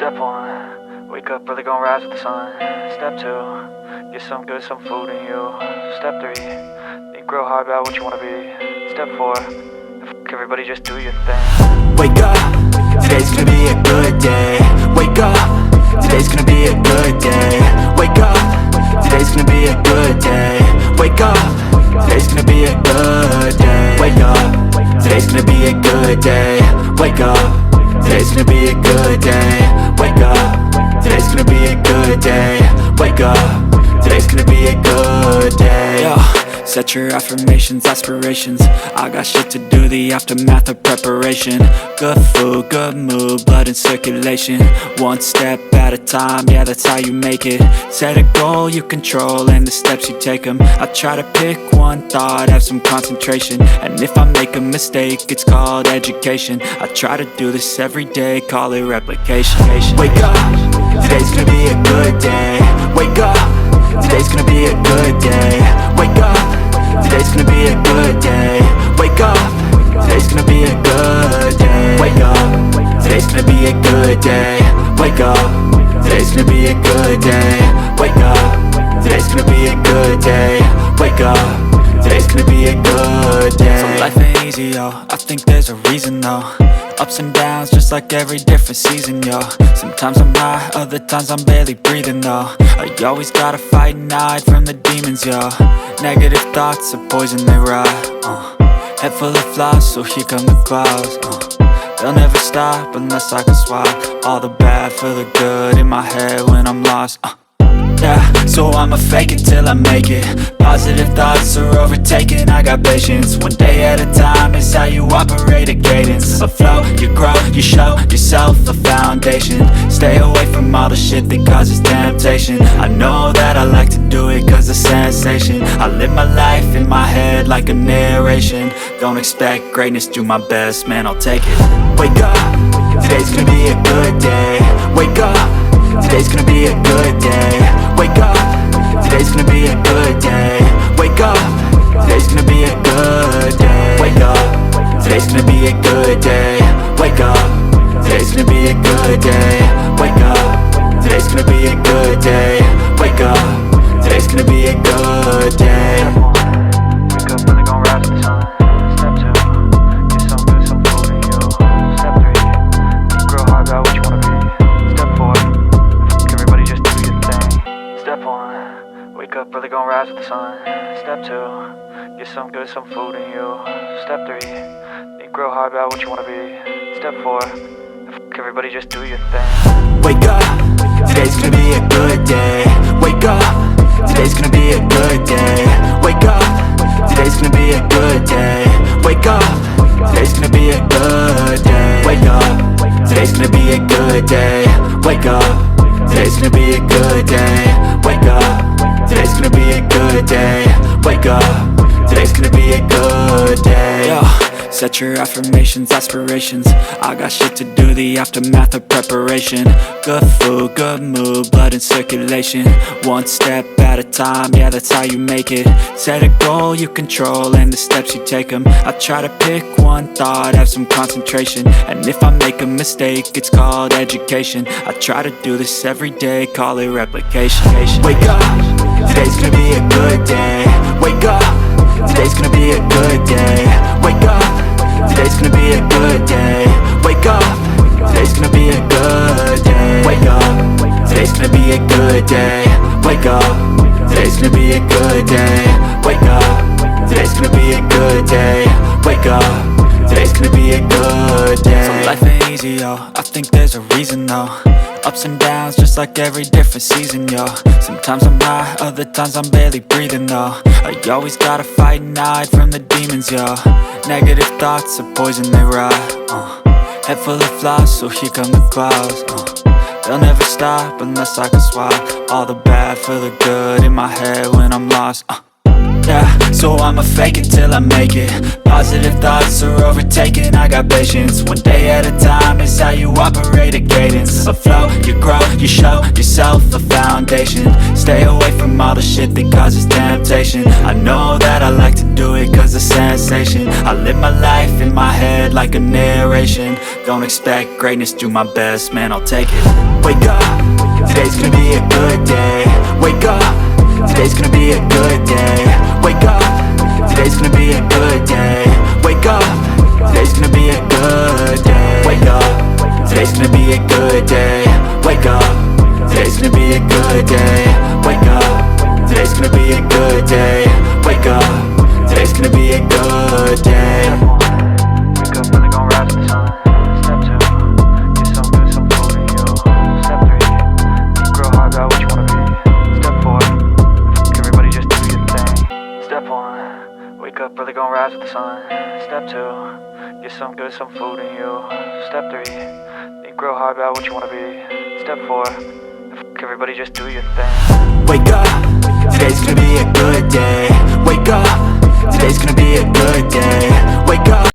Step 1, wake up early, gonna rise with the sun. Step 2, get some good, some food in you. Step 3, think real hard about what you wanna be. Step 4, everybody just do your thing. Wake up, today's gonna be a good day. Wake up, today's gonna be a good day. Wake up, today's gonna be a good day. Wake up, today's gonna be a good day. Wake up, today's gonna be a good day. Wake up, today's gonna be a good day. Wake up, today's gonna be a good day. Wake up, today's gonna be a good day. Yo, set your affirmations, aspirations. I got shit to do, the aftermath of preparation. Good food, good mood, blood in circulation. One step at a time, yeah, that's how you make it. Set a goal you control and the steps you take them. I try to pick one thought, have some concentration. And if I make a mistake, it's called education. I try to do this every day, call it replication. Wake up, today's gonna be a good day. Wake up, today's gonna be a good day. Wake up, today's gonna be a good day. Wake up, today's gonna be a good day. Wake up, today's gonna be a good day. Wake up, today's gonna be a good day. Wake up, today's gonna be a good day. Wake up, today's gonna be a good day. So life ain't easy, yo, I think there's a reason though. Ups and downs, just like every different season, yo. Sometimes I'm high, other times I'm barely breathing, though. I always gotta fight and hide from the demons, yo. Negative thoughts are poison, they rot. Head full of flies, so here come the clouds. They'll never stop unless I can swap all the bad for the good in my head when I'm lost. Yeah, so I'ma fake it till I make it. Positive thoughts are overtaken, I got patience. One day at a time is how you operate a cadence. A flow, you grow, you show yourself a foundation. Stay away from all the shit that causes temptation. I know that I like to do it cause it's sensation. I live my life in my head like a narration. Don't expect greatness, do my best, man, I'll take it. Wake up, today's gonna be a good day. Wake up, today's gonna be a good day. Wake up, today's gonna be a good day. Wake up, today's gonna be a good day. Wake up, today's gonna be a good day. Wake up, today's gonna be a good day. Wake up, today's gonna be a good day. Wake up, today's gonna be a good day. Wake up early, gonna rise with the sun. Step 2, get some good, some food in you. Step 3, think real hard about what you wanna be. Step 4, everybody just do your thing. Step 1, wake up early, gonna rise with the sun. Step 2, get some good, some food in you. Step 3, think real hard about what you wanna be. Step 4, everybody just do your thing. Wake up, today's gonna be a good day. Wake up, today's gonna be a good day. Wake up, today's gonna be a good day. Wake up, today's gonna be a good day. Wake up, today's gonna be a good day. Wake up, today's gonna be a good day. Wake up, today's gonna be a good day. Wake up, today's gonna be a good day. Yo, set your affirmations, aspirations. I got shit to do, the aftermath of preparation. Good food, good mood, blood in circulation. One step at a time, yeah, that's how you make it. Set a goal you control and the steps you take them. I try to pick one thought, have some concentration. And if I make a mistake, it's called education. I try to do this every day, call it replication. Wake up, today's gonna be a good day. Wake up, today's gonna be a good day. Wake up, today's gonna be a good day. Wake up, today's gonna be a good day. Wake up, today's gonna be a good day. Wake up, today's gonna be a good day. Wake up, today's gonna be a good day. Wake up, today's gonna be a good day. So life ain't easy, yo, I think there's a reason though. Ups and downs, just like every different season, yo. Sometimes I'm high, other times I'm barely breathing, though. I always gotta fight and hide from the demons, yo. Negative thoughts are poison, they rot. Head full of flies, so here come the clouds. They'll never stop unless I can swap all the bad for the good in my head when I'm lost. Yeah, so I'ma fake it till I make it. Positive thoughts are overtaken, I got patience. One day at a time is how you operate a cadence. A flow, you grow, you show yourself a foundation. Stay away from all the shit that causes temptation. I know that I like to do it cause it's sensation. I live my life in my head like a narration. Don't expect greatness, do my best, man, I'll take it. Wake up, today's gonna be a good day. Wake up, today's gonna be a good day. Wake up, today's gonna be a good day. Wake up, today's gonna be a good day. Wake up, today's gonna be a good day. Wake up, today's gonna be a good day. Wake up, today's gonna be a good day. Wake up, today's gonna be a good day. Wake up, really gon' rise with the sun. Step 2, get some good, some food in you. Step 3, think real hard about what you wanna be. Step 4, everybody just do your thing. Step 1, wake up, really gon' rise with the sun. Step 2, get some good, some food in you. Step 3, think real hard about what you wanna be. Step 4, everybody just do your thing. Wake up, today's gonna be a good day. Wake up, today's gonna be a good day. Wake up.